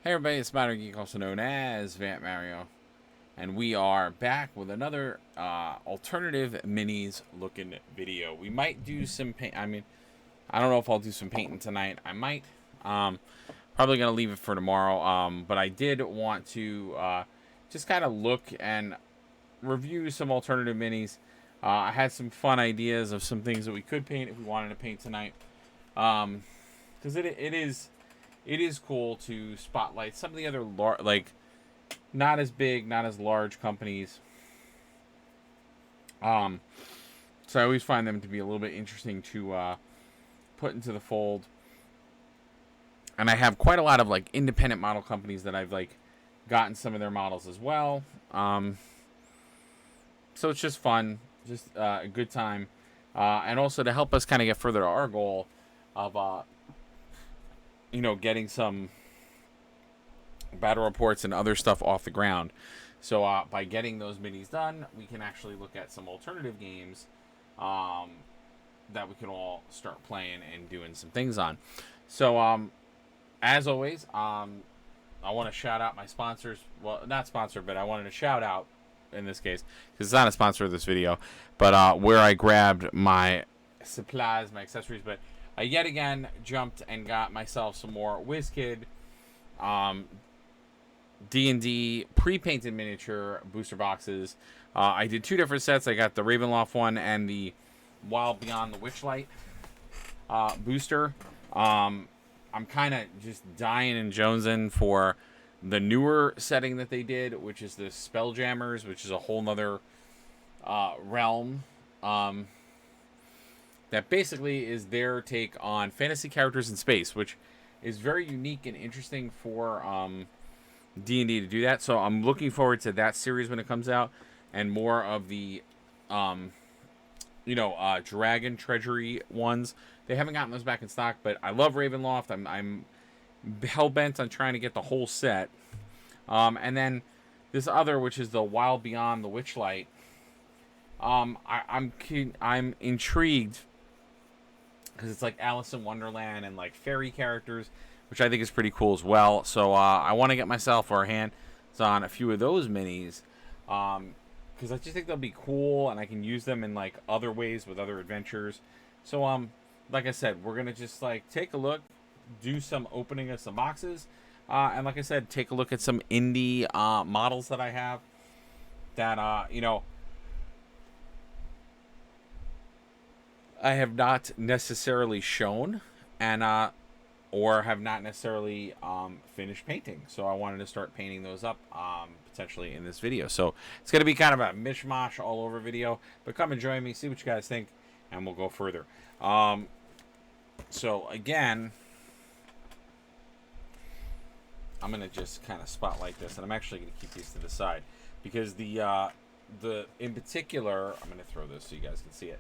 Hey everybody, it's Modern Geek, also known as Vamp Mario, and we are back with another alternative minis looking video. We might do some paint. I don't know if I'll do some painting tonight. I might. Probably gonna leave it for tomorrow. But I did want to just kind of look and review some alternative minis. I had some fun ideas of some things that we could paint if we wanted to paint tonight. Because it is cool to spotlight some of the other not as big, not as large companies. So I always find them to be a little bit interesting to put into the fold. And I have quite a lot of like independent model companies that I've like gotten some of their models as well. So it's just fun, just a good time, and also to help us kind of get further to our goal of getting some battle reports and other stuff off the ground. So by getting those minis done, we can actually look at some alternative games that we can all start playing and doing some things on. So as always, I want to shout out my sponsors. Well, not sponsor, but I wanted to shout out in this case because it's not a sponsor of this video, but where I grabbed my supplies, my accessories, but I yet again jumped and got myself some more Wizkids D&D pre-painted miniature booster boxes. I did two different sets. I got the Ravenloft one and the Wild Beyond the Witchlight booster. I'm kind of just dying and jonesing for the newer setting that they did, which is the Spelljammers, which is a whole nother realm. That basically is their take on fantasy characters in space, which is very unique and interesting for D&D to do that. So I'm looking forward to that series when it comes out, and more of the Dragon Treasury ones. They haven't gotten those back in stock, but I love Ravenloft. I'm hell-bent on trying to get the whole set. And then this other, which is the Wild Beyond the Witchlight. I'm intrigued because it's like Alice in Wonderland and like fairy characters, which I think is pretty cool as well. So I want to get myself our hands on a few of those minis, because I just think they'll be cool and I can use them in like other ways with other adventures. So like I said, we're gonna just like take a look, do some opening of some boxes, and like I said, take a look at some indie models that I have that I have not necessarily shown and or have not necessarily finished painting. So I wanted to start painting those up potentially in this video. So it's going to be kind of a mishmash all over video, but come and join me, see what you guys think, and we'll go further. So again, I'm going to just kind of spotlight this, and I'm actually going to keep these to the side because the in particular, I'm going to throw this so you guys can see it.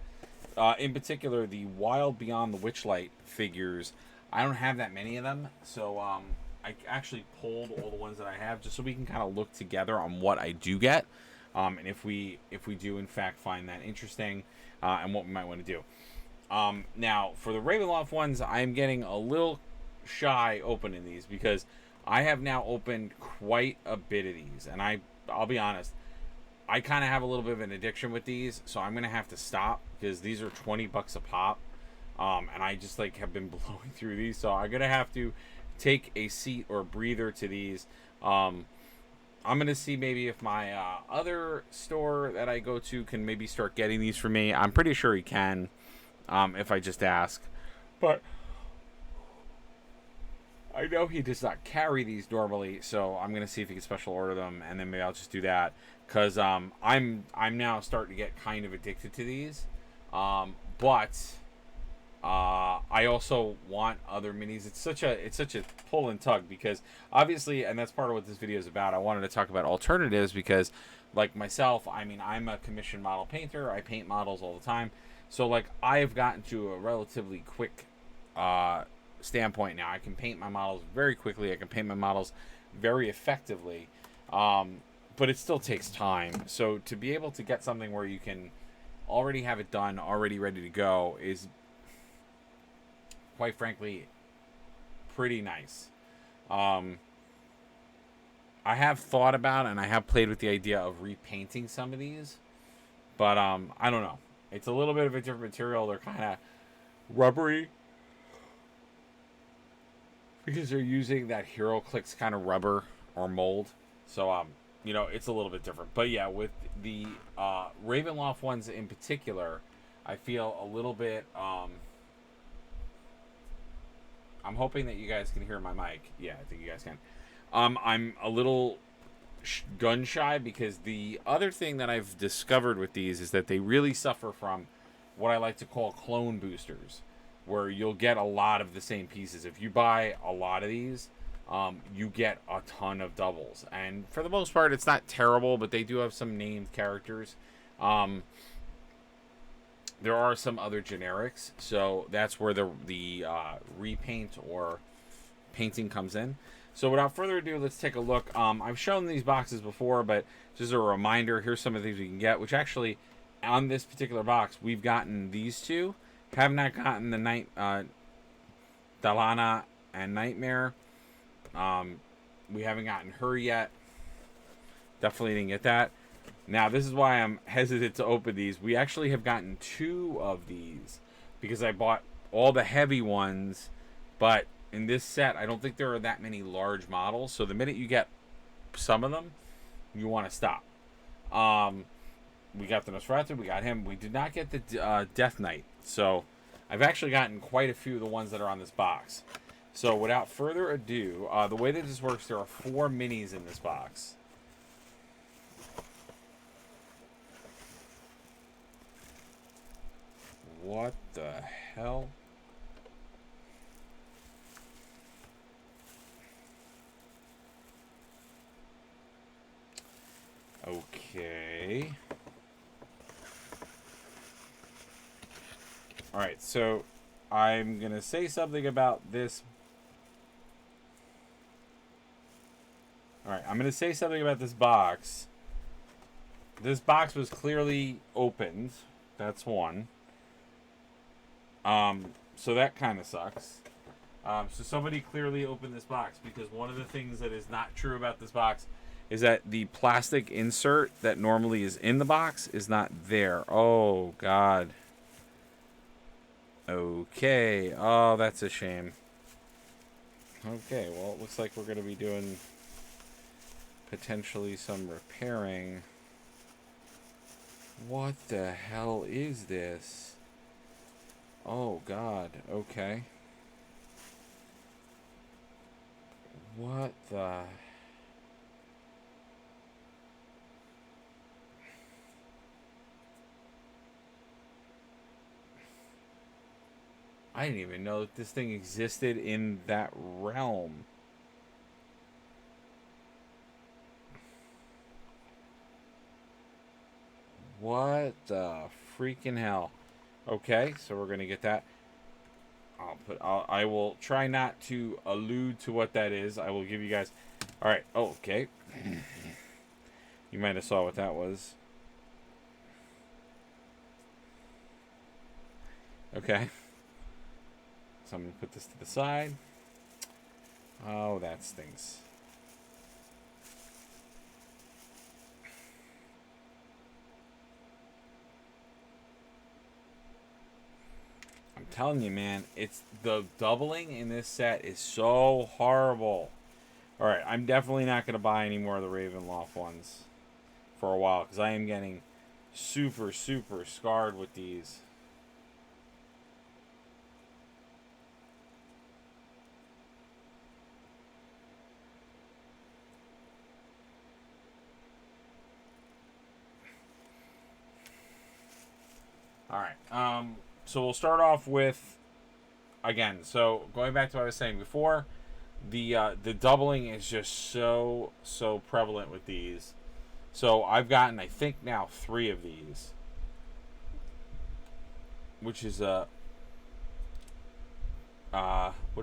In particular, the Wild Beyond the Witchlight figures, I don't have that many of them, so I actually pulled all the ones that I have just so we can kind of look together on what I do get, and if we do in fact find that interesting, and what we might want to do. Now, for the Ravenloft ones, I'm getting a little shy opening these because I have now opened quite a bit of these, and I'll be honest, I kind of have a little bit of an addiction with these, so I'm gonna have to stop because these are $20 a pop, and I just like have been blowing through these, so I'm gonna have to take a seat or breather to these. I'm gonna see maybe if my other store that I go to can maybe start getting these for me. I'm pretty sure he can, if I just ask, but I know he does not carry these normally, so I'm gonna see if he can special order them, and then maybe I'll just do that. Cause I'm now starting to get kind of addicted to these, but I also want other minis. It's such a pull and tug because obviously, and that's part of what this video is about. I wanted to talk about alternatives because, like myself, I'm a commissioned model painter. I paint models all the time, so like I've gotten to a relatively quick standpoint now. I can paint my models very quickly. I can paint my models very effectively. But it still takes time. So to be able to get something where you can already have it done, already ready to go, is quite frankly pretty nice. I have thought about and I have played with the idea of repainting some of these, but I don't know. It's a little bit of a different material. They're kind of rubbery because they're using that HeroClix kind of rubber or mold. So you know, it's a little bit different. But yeah, with the Ravenloft ones in particular, I feel a little bit. I'm hoping that you guys can hear my mic. Yeah, I think you guys can. I'm a little gun shy because the other thing that I've discovered with these is that they really suffer from what I like to call clone boosters, where you'll get a lot of the same pieces. If you buy a lot of these, you get a ton of doubles, and for the most part, it's not terrible. But they do have some named characters. There are some other generics, so that's where the repaint or painting comes in. So without further ado, let's take a look. I've shown these boxes before, but just a reminder, here's some of the things we can get, which actually, on this particular box, we've gotten these two. Have not gotten the Dalana and Nightmare. We haven't gotten her yet. Definitely didn't get that. Now, this is why I'm hesitant to open these. We actually have gotten 2 of these because I bought all the heavy ones, but in this set, I don't think there are that many large models. So the minute you get some of them, you want to stop. We got the Nosferatu, we got him. We did not get the Death Knight. So I've actually gotten quite a few of the ones that are on this box. So without further ado, the way that this works, there are 4 minis in this box. What the hell? Okay. Alright, so I'm going to say something about this. Alright, I'm going to say something about this box. This box was clearly opened. That's one. So that kind of sucks. So somebody clearly opened this box, because one of the things that is not true about this box is that the plastic insert that normally is in the box is not there. Oh, God. Okay. Oh, that's a shame. Okay, well, it looks like we're going to be doing potentially some repairing. What the hell is this? Oh, God. Okay. What the... I didn't even know that this thing existed in that realm. What the freaking hell? Okay, so we're gonna get that. I will try not to allude to what that is. I will give you guys. All right. Oh, okay. You might have saw what that was. Okay. So I'm gonna put this to the side. Oh, that stinks. I'm telling you, man, it's the doubling in this set is so horrible. All right, I'm definitely not going to buy any more of the Ravenloft ones for a while, because I am getting super, super scarred with these. All right, so we'll start off with, again, so going back to what I was saying before, the doubling is just so prevalent with these. So I've gotten, I think now, 3 of these, which is what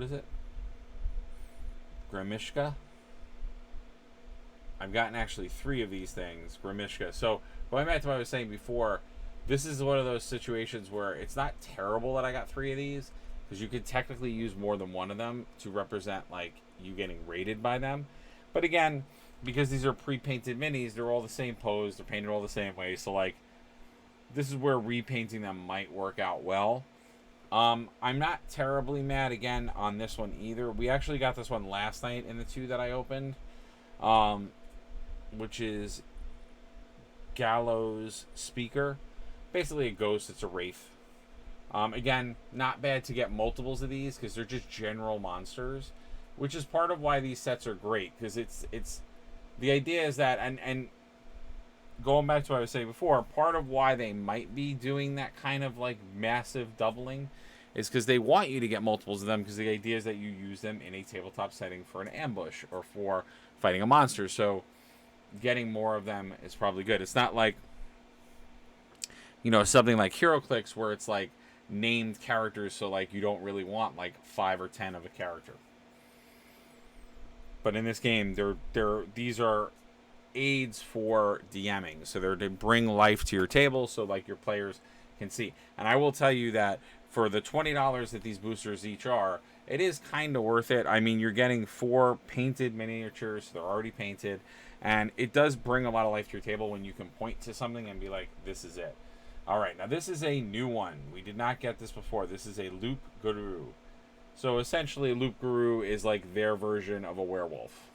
is it? Grimishka. I've gotten actually 3 of these things, Grimishka. So going back to what I was saying before, this is one of those situations where it's not terrible that I got 3 of these, because you could technically use more than one of them to represent, like, you getting rated by them. But again, because these are pre-painted minis, they're all the same pose, they're painted all the same way. So like, this is where repainting them might work out well. I'm not terribly mad again on this one either. We actually got this one last night in the 2 that I opened, which is Gallows Speaker. Basically a ghost, it's a wraith. Again, not bad to get multiples of these because they're just general monsters, which is part of why these sets are great, because it's the idea is that, and going back to what I was saying before, part of why they might be doing that kind of like massive doubling is because they want you to get multiples of them, because the idea is that you use them in a tabletop setting for an ambush or for fighting a monster. So getting more of them is probably good. It's not like, you know, something like HeroClix where it's like named characters, so like you don't really want like 5 or 10 of a character. But in this game, these are aids for DMing, so they're to bring life to your table, so like your players can see. And I will tell you that for the $20 that these boosters each are, it is kind of worth it. I mean, you're getting 4 painted miniatures, they're already painted, and it does bring a lot of life to your table when you can point to something and be like, this is it. All right, now this is a new one. We did not get this before. This is a Loop Guru. So essentially, Loop Guru is like their version of a werewolf.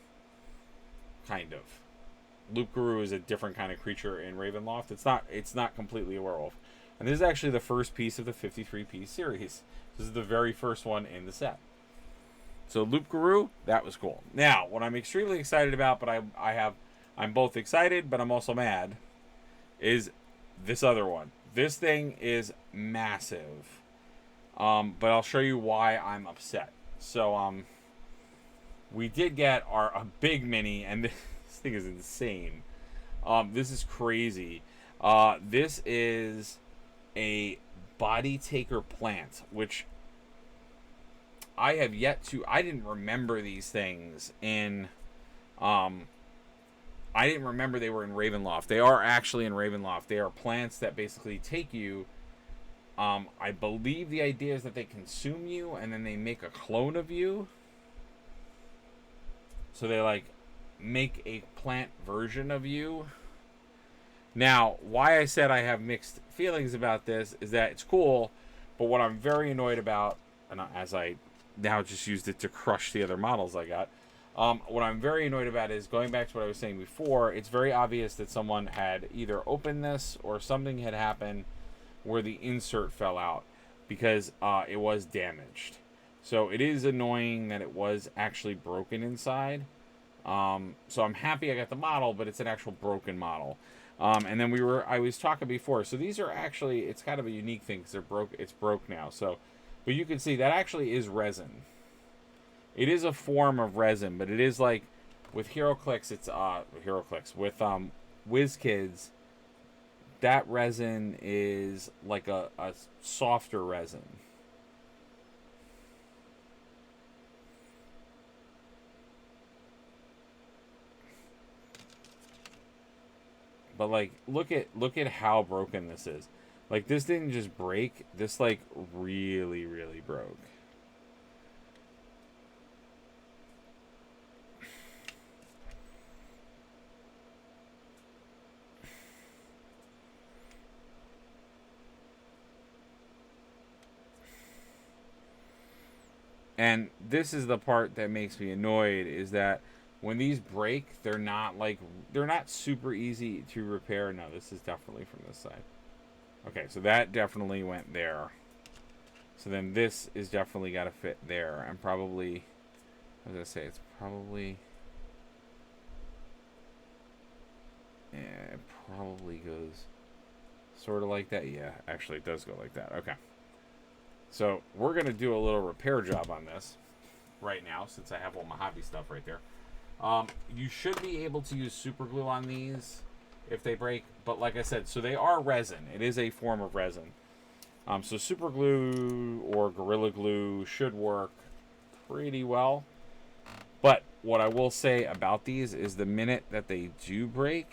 Kind of. Loop Guru is a different kind of creature in Ravenloft. It's not completely a werewolf. And this is actually the first piece of the 53-piece series. This is the very first one in the set. So Loop Guru, that was cool. Now, what I'm extremely excited about, but I'm both excited, but I'm also mad, is this other one. This thing is massive. But I'll show you why I'm upset. So, we did get a big mini, and this thing is insane. This is crazy. This is a Body Taker plant, which I have yet to... I didn't remember these things in... I didn't remember they were in Ravenloft. They are actually in Ravenloft. They are plants that basically take you... I believe the idea is that they consume you, and then they make a clone of you. So they, like, make a plant version of you. Now, why I said I have mixed feelings about this is that it's cool, but what I'm very annoyed about, and as I now just used it to crush the other models I got, what I'm very annoyed about is, going back to what I was saying before, it's very obvious that someone had either opened this or something had happened where the insert fell out, because it was damaged. So it is annoying that it was actually broken inside. So I'm happy I got the model, but it's an actual broken model. And then I was talking before, so these are actually, it's kind of a unique thing because it's broke now. So, but you can see that actually is resin. It is a form of resin, but it is like, with HeroClix, it's HeroClix with Wizkids, that resin is like a softer resin. But like, look at how broken this is. Like, this didn't just break. This like really, really broke. And this is the part that makes me annoyed, is that when these break, they're not super easy to repair. No, this is definitely from this side. Okay, so that definitely went there. So then this is definitely got to fit there. And probably, I was going to say, it's probably... Yeah, it probably goes sort of like that. Yeah, actually it does go like that. Okay. So we're going to do a little repair job on this right now, since I have all my hobby stuff right there. You should be able to use super glue on these if they break, but like I said, so they are resin. It is a form of resin. So super glue or Gorilla Glue should work pretty well. But what I will say about these is the minute that they do break,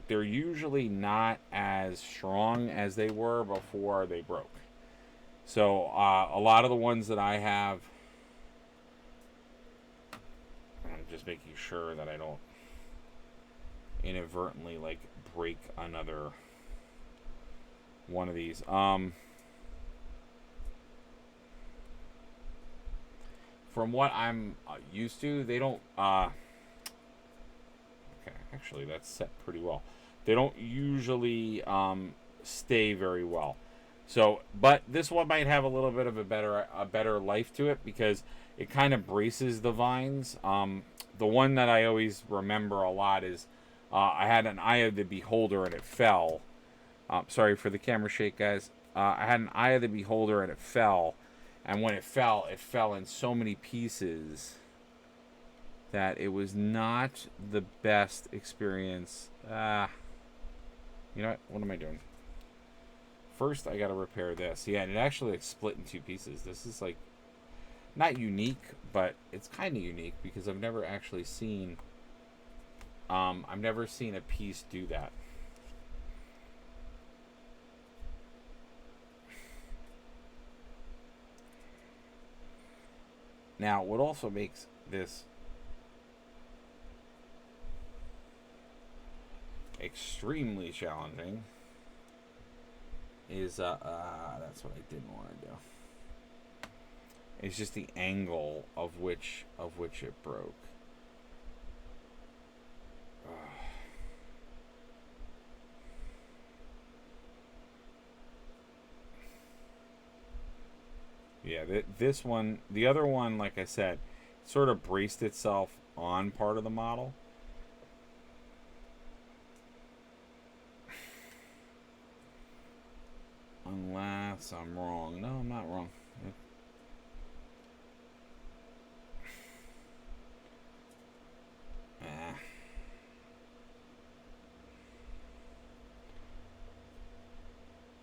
they're usually not as strong as they were before they broke. So a lot of the ones that I have, I'm just making sure that I don't inadvertently like break another one of these. From what I'm used to, they don't okay, actually that's set pretty well. They don't usually stay very well. So, but this one might have a little bit of a better life to it because it kind of braces the vines. The one that I always remember a lot is I had an Eye of the Beholder and it fell. Sorry for the camera shake, guys. I had an Eye of the Beholder and it fell. And when it fell in so many pieces that it was not the best experience. You know what? What am I doing? First, I got to repair this. Yeah, and it actually like split in two pieces. This is like not unique, but it's kind of unique because I've never actually seen a piece do that. Now, what also makes this extremely challenging is that's what I didn't want to do. It's just the angle of which it broke. Yeah, this one, the other one, like I said, sort of braced itself on part of the model. Unless I'm wrong. No, I'm not wrong.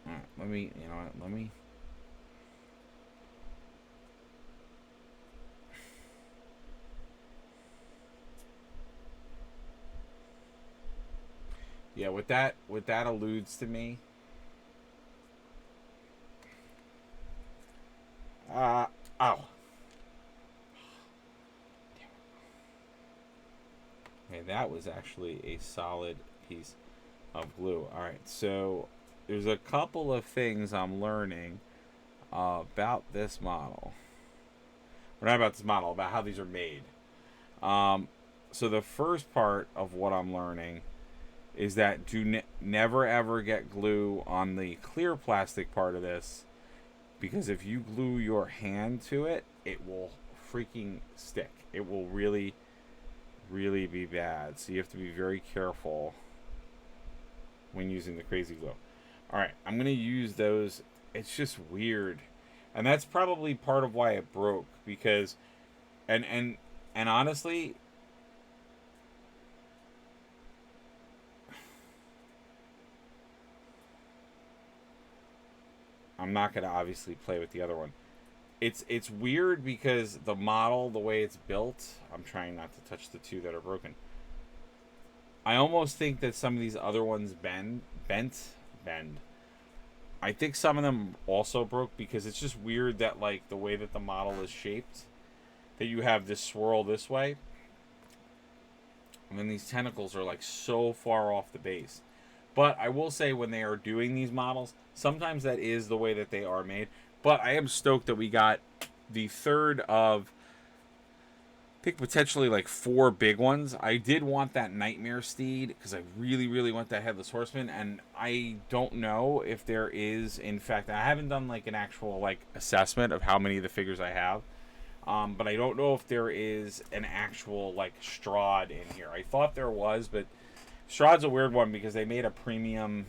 Alright, let me, you know what, let me... Yeah, what that alludes to me... Ow. Okay, that was actually a solid piece of glue. Alright, so there's a couple of things I'm learning about this model. Or not about this model, about how these are made. So the first part of what I'm learning is that never ever get glue on the clear plastic part of this, because if you glue your hand to it, it will freaking stick. It will really, really be bad. So you have to be very careful when using the crazy glue. Alright, I'm going to use those. It's just weird. And that's probably part of why it broke, because and honestly, I'm not going to obviously play with the other one. It's weird because the model, the way it's built, I'm trying not to touch the two that are broken. I almost think that some of these other ones bend. I think some of them also broke because it's just weird that like the way that the model is shaped, that you have this swirl this way, and then these tentacles are like so far off the base. But I will say, when they are doing these models, sometimes that is the way that they are made. But I am stoked that we got the third of, I think, potentially like 4 big ones. I did want that Nightmare Steed because I really, really want that Headless Horseman. And I don't know if there is, in fact, I haven't done like an actual like assessment of how many of the figures I have. But I don't know if there is an actual like Strahd in here. I thought there was, but Strahd's a weird one because they made a premium...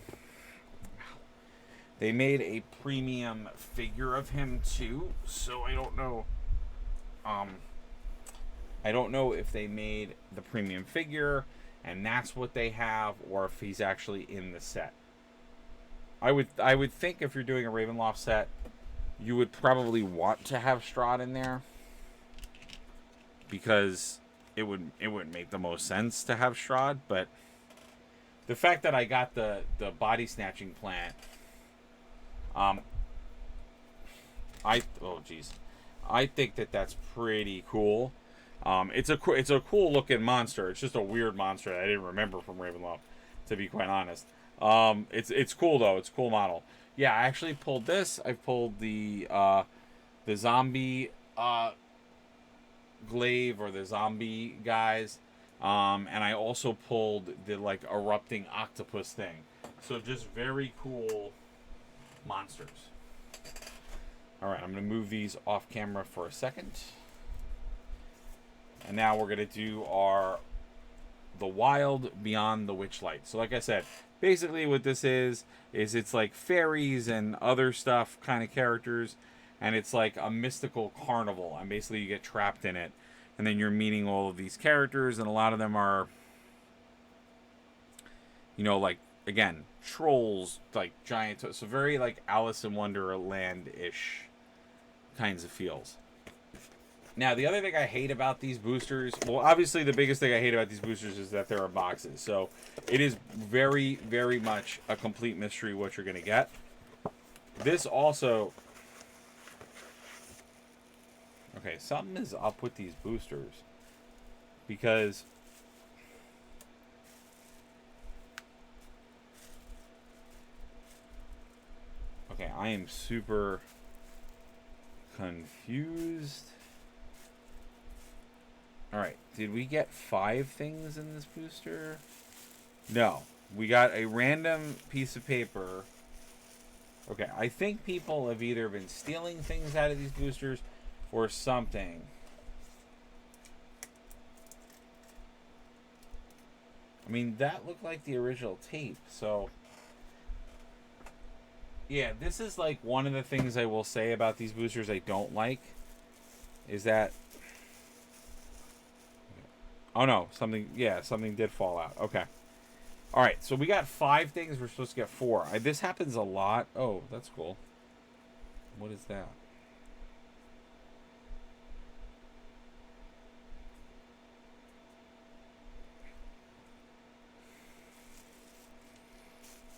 They made a premium figure of him too, so I don't know. I don't know if they made the premium figure and that's what they have, or if he's actually in the set. I would think if you're doing a Ravenloft set, you would probably want to have Strahd in there, because it wouldn't make the most sense to have Strahd. But the fact that I got the body snatching plant, I think that that's pretty cool. It's a cool looking monster. It's just a weird monster that I didn't remember from Ravenloft, to be quite honest. It's cool though. It's a cool model. Yeah, I actually pulled this. I pulled the zombie glaive, or the zombie guys, and I also pulled the like erupting octopus thing. So just very cool monsters. All right, I'm gonna move these off camera for a second, and now we're gonna do the wild beyond the witchlight. So like I said, basically what this is it's like fairies and other stuff kind of characters, and it's like a mystical carnival, and basically you get trapped in it, and then you're meeting all of these characters, and a lot of them are, you know, like, again, trolls, like giant, so very like Alice in Wonderland-ish kinds of feels. Now, the other thing I hate about these boosters, well, obviously the biggest thing I hate about these boosters is that there are boxes. So it is very, very much a complete mystery what you're going to get. This also... Okay, something is up with these boosters. Because... Okay, I am super confused. Alright, did we get 5 things in this booster? No. We got a random piece of paper. Okay, I think people have either been stealing things out of these boosters or something. I mean, that looked like the original tape, so... Yeah, this is like one of the things I will say about these boosters I don't like. Is that... Oh no, something did fall out. Okay. Alright, so we got 5 things, we're supposed to get 4. This happens a lot. Oh, that's cool. What is that?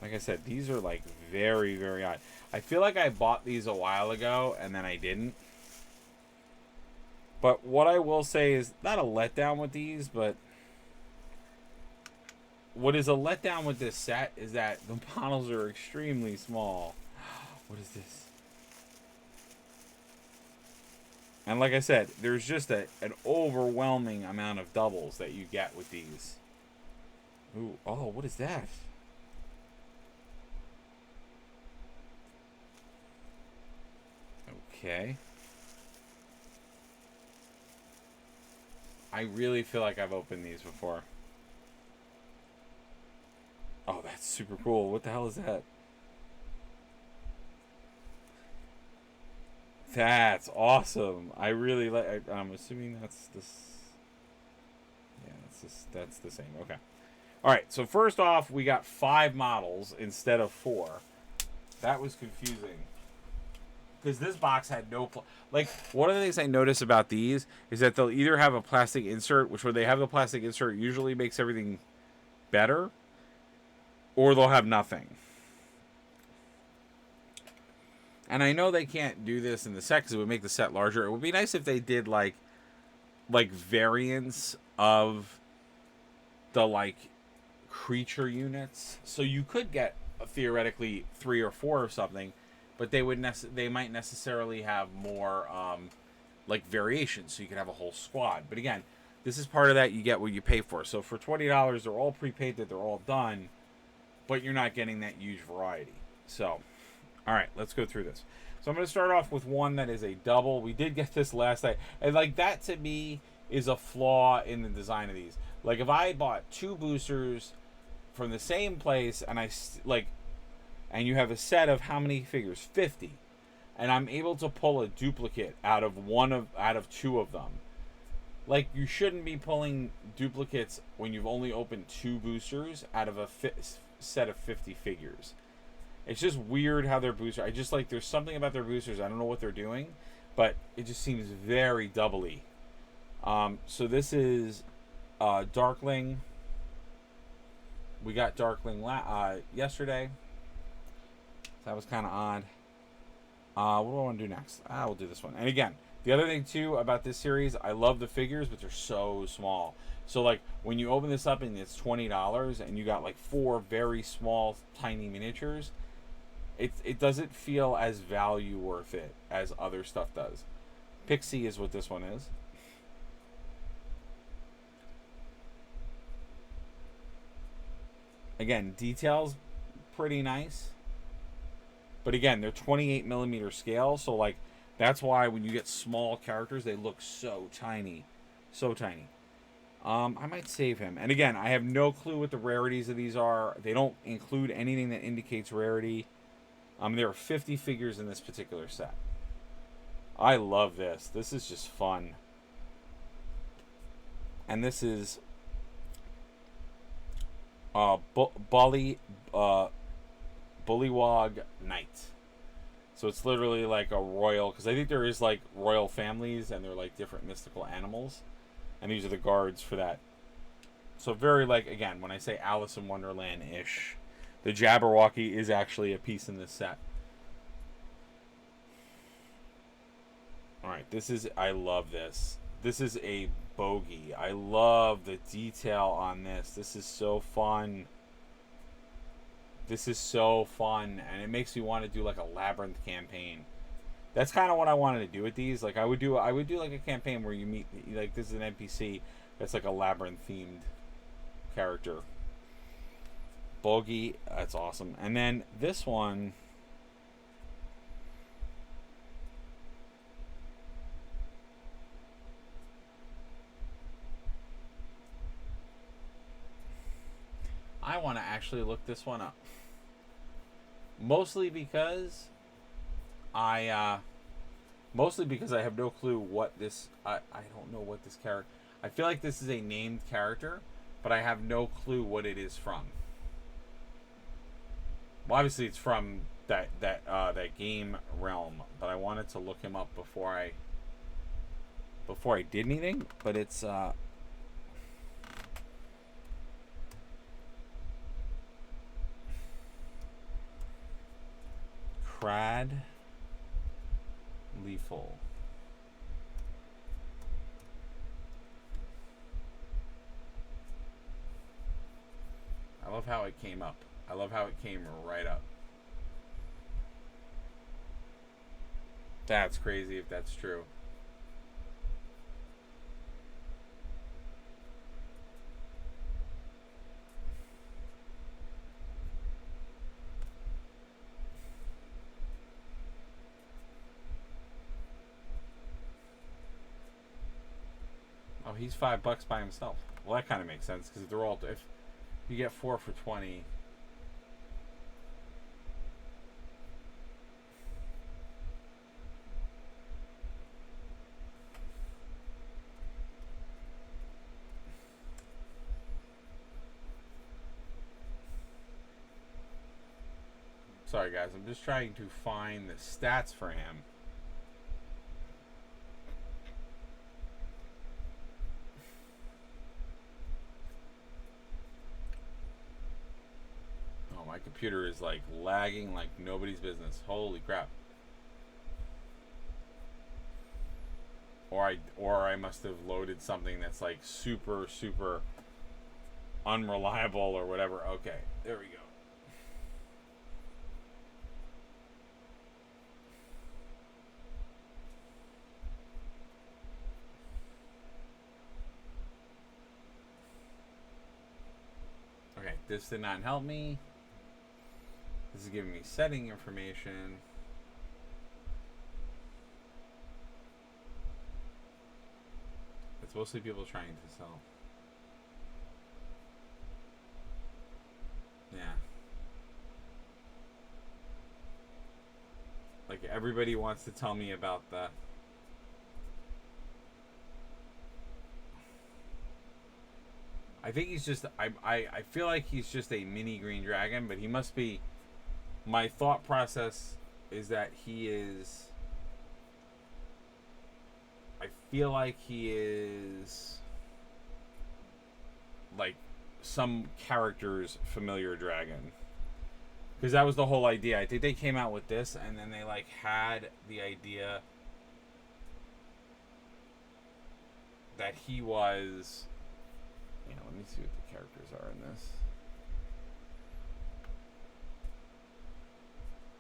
Like I said, these are like very, very odd. I feel like I bought these a while ago and then I didn't. But what I will say is not a letdown with these, but what is a letdown with this set is that the models are extremely small. What is this? And like I said, there's just an overwhelming amount of doubles that you get with these. Ooh, oh, what is that? Okay. I really feel like I've opened these before. Oh, that's super cool. What the hell is that? That's awesome. I really like... I'm assuming that's this... Yeah, that's the same. Okay. Alright, so first off, we got 5 models instead of 4. That was confusing. Because this box had no... Like, one of the things I notice about these is that they'll either have a plastic insert, which when they have the plastic insert usually makes everything better, or they'll have nothing. And I know they can't do this in the set because it would make the set larger. It would be nice if they did, like variants of the, like, creature units. So you could get, theoretically, 3 or 4 or something, but they might necessarily have more like variations, so you could have a whole squad. But again, this is part of that. You get what you pay for. So for $20, they're all pre-painted, they're all done, but you're not getting that huge variety. So, all right, let's go through this. So I'm going to start off with one that is a double. We did get this last night, and like that to me is a flaw in the design of these. Like if I bought 2 boosters from the same place, and and you have a set of how many figures? 50. And I'm able to pull a duplicate out of 2 of them. Like, you shouldn't be pulling duplicates when you've only opened 2 boosters out of a set of 50 figures. It's just weird how their boosters... I just like... There's something about their boosters. I don't know what they're doing. But it just seems very doubly. So this is Darkling. We got Darkling yesterday. That was kind of odd. What do I want to do next? We'll do this one. And again, The other thing too about this series, I love the figures, but they're so small. So like when you open this up and it's $20 and you got like 4 very small, tiny miniatures, it doesn't feel as value worth it as other stuff does. Pixie is what this one is. Again, details pretty nice. But again, they're 28mm scale, so like that's why when you get small characters, they look so tiny. So tiny. I might save him. And again, I have no clue what the rarities of these are. They don't include anything that indicates rarity. There are 50 figures in this particular set. I love this. This is just fun. And this is Bullywog Knight. So it's literally like a royal, because I think there is like royal families and they're like different mystical animals. And these are the guards for that. So very like, again, when I say Alice in Wonderland-ish, the Jabberwocky is actually a piece in this set. Alright, this is, I love this. This is a bogey. I love the detail on this. This is so fun. This is so fun, and it makes me want to do like a labyrinth campaign. That's kind of what I wanted to do with these. Like I would do like a campaign where you meet, like, this is an NPC that's like a labyrinth themed character. Bogey, that's awesome. And then this one, I want to actually look this one up. Mostly because I have no clue what this, I don't know what this character, I feel like this is a named character, but I have no clue what it is from. Well, obviously it's from that game realm, but I wanted to look him up before I did anything. But it's Crad Lethal. I love how it came up. I love how it came right up. That's crazy if that's true. Oh, he's $5 by himself. Well, that kind of makes sense because they're all, if you get 4 for 20. Sorry guys, I'm just trying to find the stats for him. Oh, my computer is like lagging like nobody's business. Holy crap. Or I must have loaded something that's like super unreliable or whatever. Okay, there we go. Okay, this did not help me. This is giving me setting information. It's mostly people trying to sell. Yeah. Like everybody wants to tell me about the... I think he's just... I feel like he's just a mini green dragon, but he must be... My thought process is that he is... I feel like he is... like some character's familiar dragon. Because that was the whole idea. I think they came out with this and then they like had the idea that he was, you know, let me see what the characters are in this.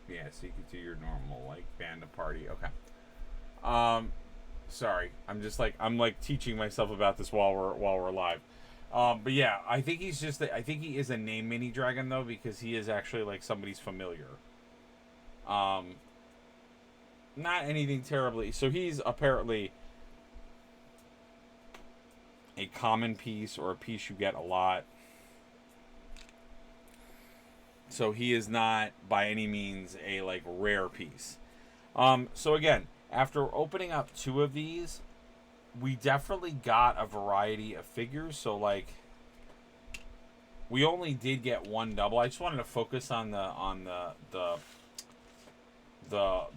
Yeah, so you can do your normal, like, band of party. Okay. Sorry. I'm like teaching myself about this while we're live. But yeah, I think I think he is a name mini dragon though, because he is actually like somebody's familiar. Not anything terribly. So he's apparently a common piece, or a piece you get a lot. So he is not by any means a like rare piece. So again, after opening up 2 of these, we definitely got a variety of figures. So like, we only did get 1 double. I just wanted to focus on the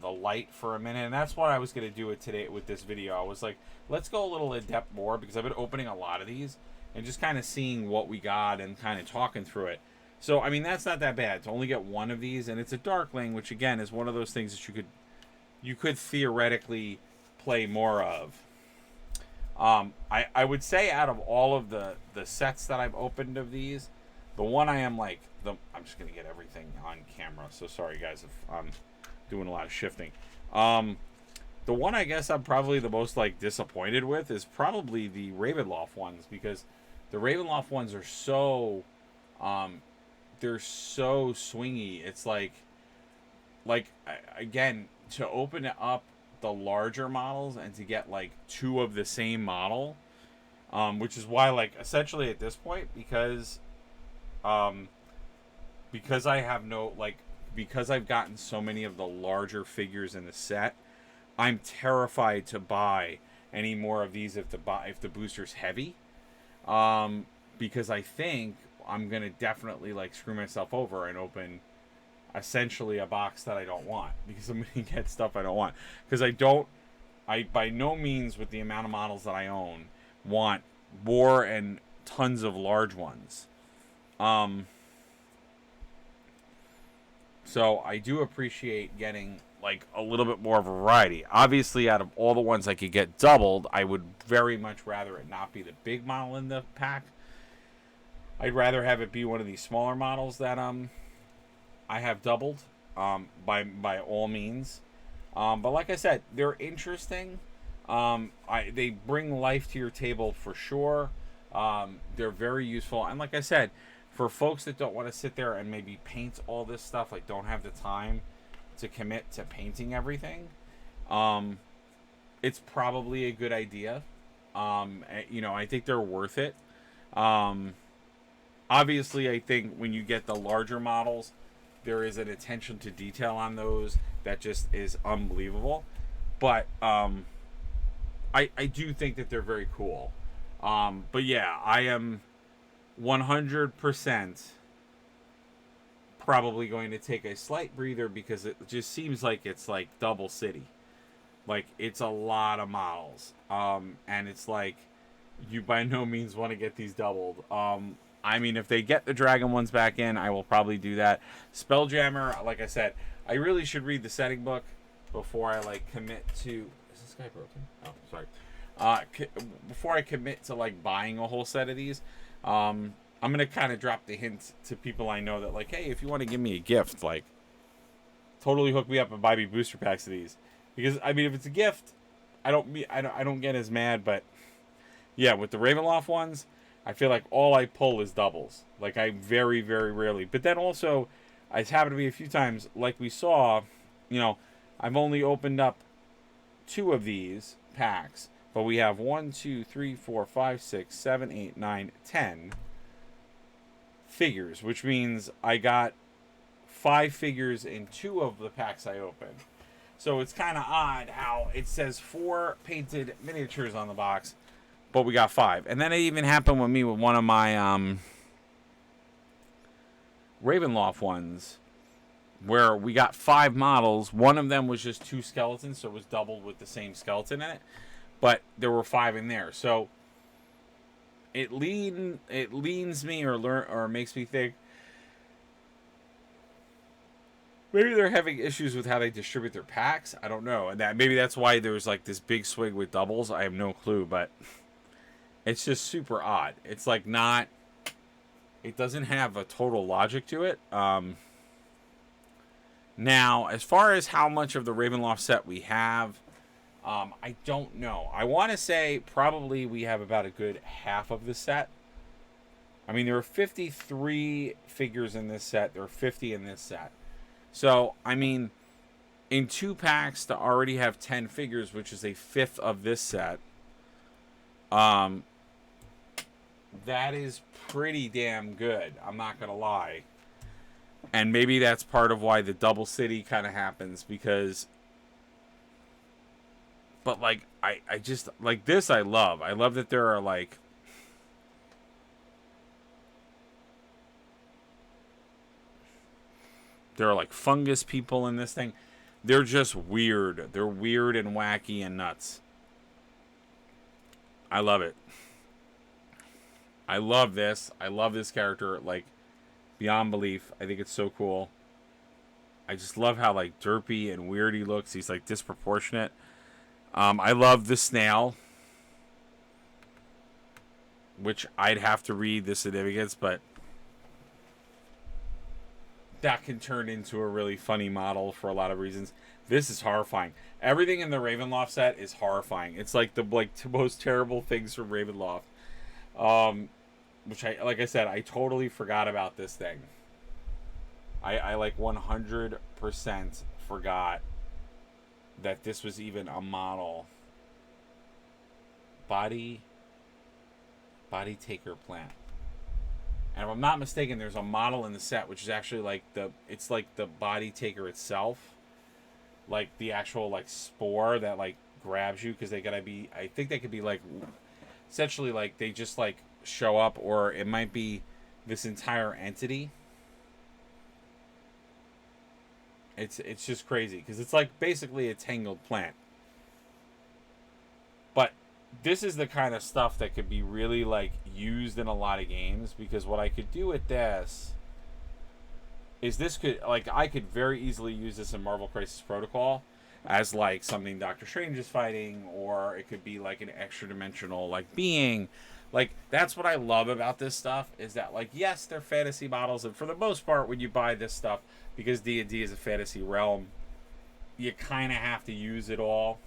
light for a minute, and that's what I was going to do it today with this video. I was like, let's go a little in depth more, because I've been opening a lot of these and just kind of seeing what we got and kind of talking through it. So I mean, that's not that bad to only get 1 of these, and it's a Darkling, which again is one of those things that you could theoretically play more of. I would say out of all of the sets that I've opened of these, the one I am like I'm just gonna get everything on camera, so sorry guys if I'm doing a lot of shifting. The one I guess I'm probably the most like disappointed with is probably the Ravenloft ones, because the Ravenloft ones are so they're so swingy. It's like again, to open it up the larger models and to get like 2 of the same model, which is why, like, essentially at this point, because I have no, like, because I've gotten so many of the larger figures in the set, I'm terrified to buy any more of these if the booster's heavy, because I think I'm gonna definitely like screw myself over and open essentially a box that I don't want, because I'm gonna get stuff I don't want, because I by no means, with the amount of models that I own, want more and tons of large ones. So I do appreciate getting like a little bit more of a variety. Obviously, out of all the ones I could get doubled, I would very much rather it not be the big model in the pack. I'd rather have it be one of these smaller models that I have doubled, by all means. But like I said, they're interesting. They bring life to your table for sure. They're very useful, and like I said, for folks that don't want to sit there and maybe paint all this stuff, like don't have the time to commit to painting everything, it's probably a good idea. You know, I think they're worth it. Obviously, I think when you get the larger models, there is an attention to detail on those that just is unbelievable. But I do think that they're very cool. But yeah, I am 100% probably going to take a slight breather, because it just seems like it's like double city. Like, it's a lot of models. And it's like, you by no means want to get these doubled. I mean, if they get the dragon ones back in, I will probably do that. Spelljammer, like I said, I really should read the setting book before I like commit to. Is this guy broken? Oh, sorry. Before I commit to like buying a whole set of these, I'm gonna kind of drop the hint to people I know that, like, hey, if you want to give me a gift, like, totally hook me up and buy me booster packs of these. Because I mean, if it's a gift, I don't get as mad. But yeah, with the Ravenloft ones, I feel like all I pull is doubles. Like, I very, very rarely. But then also, it's happened to me a few times, like we saw, you know, I've only opened up 2 of these packs, but we have 1, 2, 3, 4, 5, 6, 7, 8, 9, 10 figures, which means I got 5 figures in 2 of the packs I opened. So it's kind of odd how it says 4 painted miniatures on the box, but we got 5. And then it even happened with me with one of my Ravenloft ones, where we got 5 models. One of them was just 2 skeletons, so it was doubled with the same skeleton in it. But there were 5 in there. So it leans me or makes me think maybe they're having issues with how they distribute their packs. I don't know. And maybe that's why there was like this big swing with doubles. I have no clue, but It's just super odd. It's like not. It doesn't have a total logic to it. Now, as far as how much of the Ravenloft set we have, I don't know. I want to say probably we have about a good half of the set. I mean, there are 53 figures in this set. There are 50 in this set. So, I mean, in 2 packs to already have 10 figures, which is a fifth of this set, that is pretty damn good. I'm not going to lie. And maybe that's part of why the double city kind of happens, because... But, like, I just... Like, this I love. I love that there are, like... There are, like, fungus people in this thing. They're just weird. They're weird and wacky and nuts. I love it. I love this. I love this character, like, beyond belief. I think it's so cool. I just love how, like, derpy and weird he looks. He's, like, disproportionate. I love the snail, which I'd have to read the certificates, but that can turn into a really funny model for a lot of reasons. This is horrifying. Everything in the Ravenloft set is horrifying. It's like the most terrible things from Ravenloft. Which like I said, I totally forgot about this thing. I like 100% forgot that this was even a model. Body taker plant. And if I'm not mistaken, there's a model in the set which is actually like it's like the body taker itself. Like the actual like spore that like grabs you, because they gotta be, I think they could be like essentially like they just like show up, or it might be this entire entity. It's just crazy because it's like basically a tangled plant. But this is the kind of stuff that could be really like used in a lot of games, because what I could do with this is I could very easily use this in Marvel Crisis Protocol as like something Doctor Strange is fighting, or it could be like an extra dimensional like being. Like, that's what I love about this stuff, is that, like, yes, they're fantasy models, and for the most part, when you buy this stuff, because D&D is a fantasy realm, you kind of have to use it all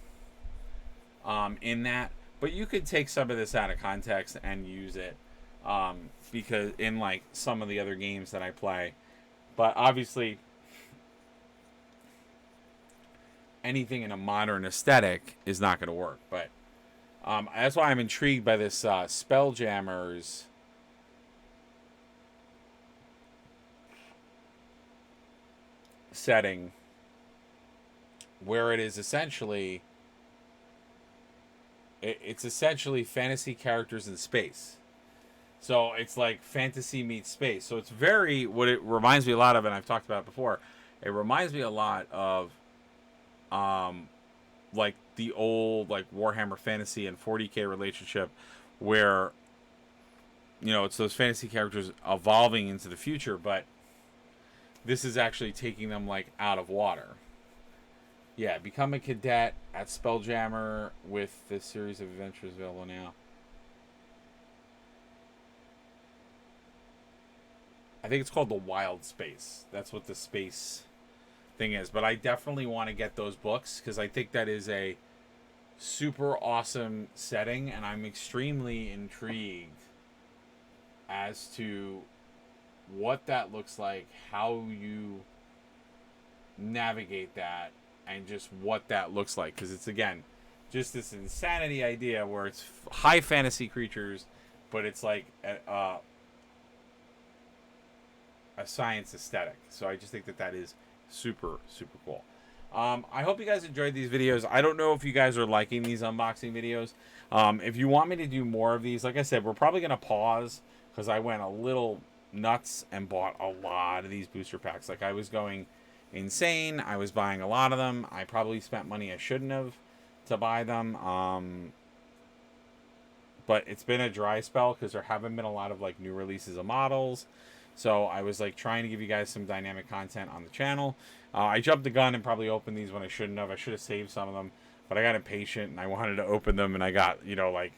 in that. But you could take some of this out of context and use it because in, like, some of the other games that I play. But, obviously, anything in a modern aesthetic is not going to work, but... that's why I'm intrigued by this Spelljammer's setting, where it is essentially it's essentially fantasy characters in space. So it's like fantasy meets space. So it's very, what it reminds me a lot of, and I've talked about it before, it reminds me a lot of like the old like Warhammer Fantasy and 40K relationship, where, you know, it's those fantasy characters evolving into the future, but this is actually taking them like out of water. Yeah, become a cadet at Spelljammer with this series of adventures available now. I think it's called the Wild Space. That's what the space thing is. But I definitely want to get those books, because I think that is a super awesome setting, and I'm extremely intrigued as to what that looks like, how you navigate that, and just what that looks like. Because it's, again, just this insanity idea where it's high fantasy creatures, but it's like a science aesthetic. So I just think that that is super, super cool. I hope you guys enjoyed these videos. I don't know if you guys are liking these unboxing videos. If you want me to do more of these, like I said, we're probably going to pause, because I went a little nuts and bought a lot of these booster packs. Like, I was going insane. I was buying a lot of them. I probably spent money I shouldn't have to buy them. But it's been a dry spell, because there haven't been a lot of like new releases of models. So I was like trying to give you guys some dynamic content on the channel. I jumped the gun and probably opened these when I shouldn't have. I should have saved some of them, but I got impatient and I wanted to open them, and I got, you know, like,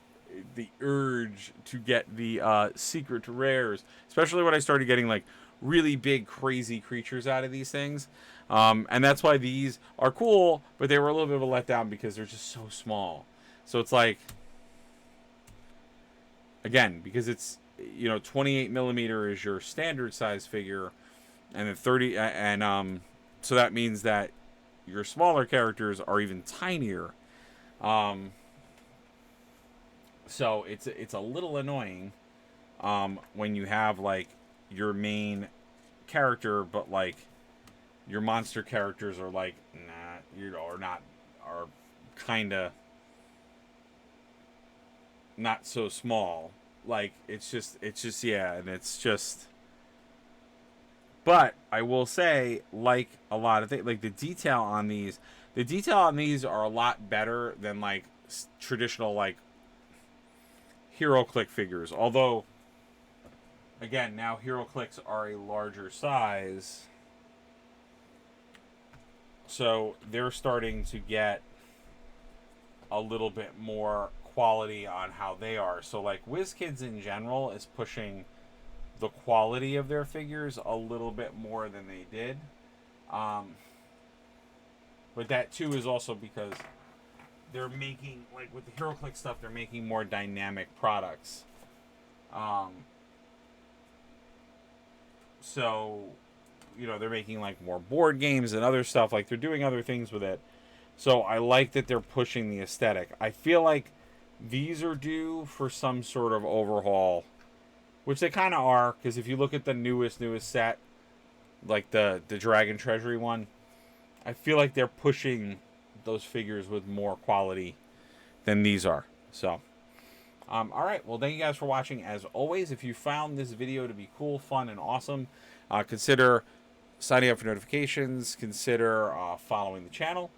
the urge to get the secret rares, especially when I started getting like really big, crazy creatures out of these things. And that's why these are cool, but they were a little bit of a letdown because they're just so small. So it's like, again, because it's, 28 millimeter is your standard size figure, and then 30, and so that means that your smaller characters are even tinier. So it's a little annoying when you have like your main character, but like your monster characters are like are kind of not so small. Like it's just yeah, and it's just. But I will say, like a lot of things, like the detail on these are a lot better than like traditional like HeroClick figures. Although, again, now HeroClicks are a larger size, so they're starting to get a little bit more quality on how they are. So like Wizkids in general is pushing the quality of their figures a little bit more than they did. But that too is also because they're making, like with the HeroClick stuff, they're making more dynamic products. So, they're making like more board games and other stuff. Like they're doing other things with it. So I like that they're pushing the aesthetic. I feel like these are due for some sort of overhaul, which they kind of are, because if you look at the newest set, like the Dragon Treasury one, I feel like they're pushing those figures with more quality than these are. So, all right. Well, thank you guys for watching. As always, if you found this video to be cool, fun, and awesome, consider signing up for notifications. Consider following the channel.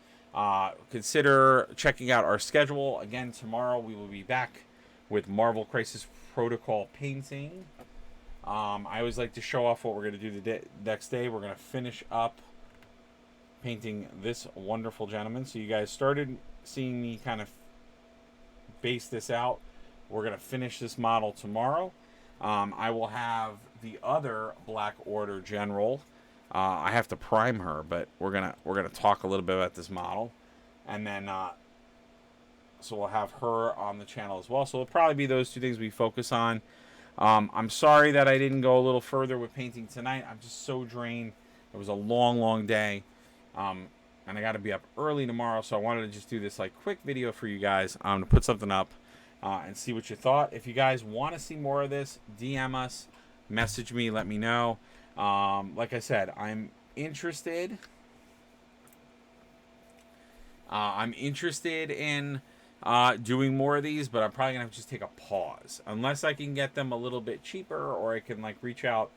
Consider checking out our schedule. Again, tomorrow we will be back with Marvel Crisis Protocol painting. I always like to show off what we're going to do the next day. We're going to finish up painting this wonderful gentleman. So you guys started seeing me kind of base this out. We're going to finish this model tomorrow. I will have the other Black Order General. I have to prime her, but we're gonna talk a little bit about this model, and then so we'll have her on the channel as well. So it'll probably be those two things we focus on. I'm sorry that I didn't go a little further with painting tonight. I'm just so drained. It was a long day, and I got to be up early tomorrow. So I wanted to just do this like quick video for you guys. I'm gonna put something up and see what you thought. If you guys want to see more of this, DM us, message me, let me know. Like I said, I'm interested. I'm interested in doing more of these, but I'm probably gonna have to just take a pause unless I can get them a little bit cheaper, or I can like reach out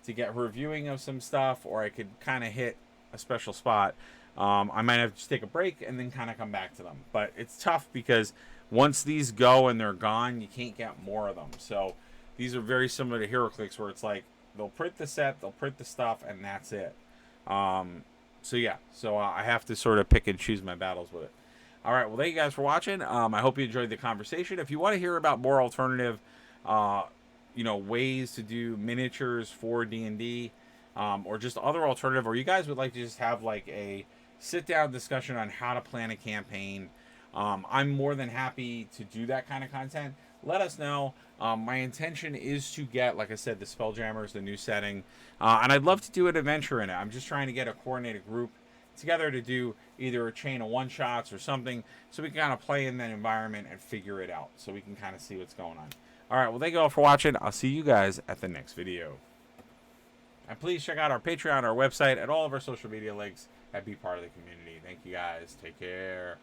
to get reviewing of some stuff, or I could kind of hit a special spot. I might have to just take a break and then kind of come back to them. But it's tough because once these go and they're gone, you can't get more of them. So these are very similar to HeroClix, where it's like they'll print the set, they'll print the stuff, and that's it. So yeah, so I have to sort of pick and choose my battles with it. All right, well, thank you guys for watching. I hope you enjoyed the conversation. If you want to hear about more alternative, ways to do miniatures for D&D, or just other alternative, or you guys would like to just have like a sit-down discussion on how to plan a campaign, I'm more than happy to do that kind of content. Let us know. My intention is to get, like I said, the Spelljammers, the new setting, and I'd love to do an adventure in it. I'm just trying to get a coordinated group together to do either a chain of one-shots or something, so we can kind of play in that environment and figure it out, so we can kind of see what's going on. All right, well, thank you all for watching. I'll see you guys at the next video. And please check out our Patreon, our website, and all of our social media links, and be part of the community. Thank you guys. Take care.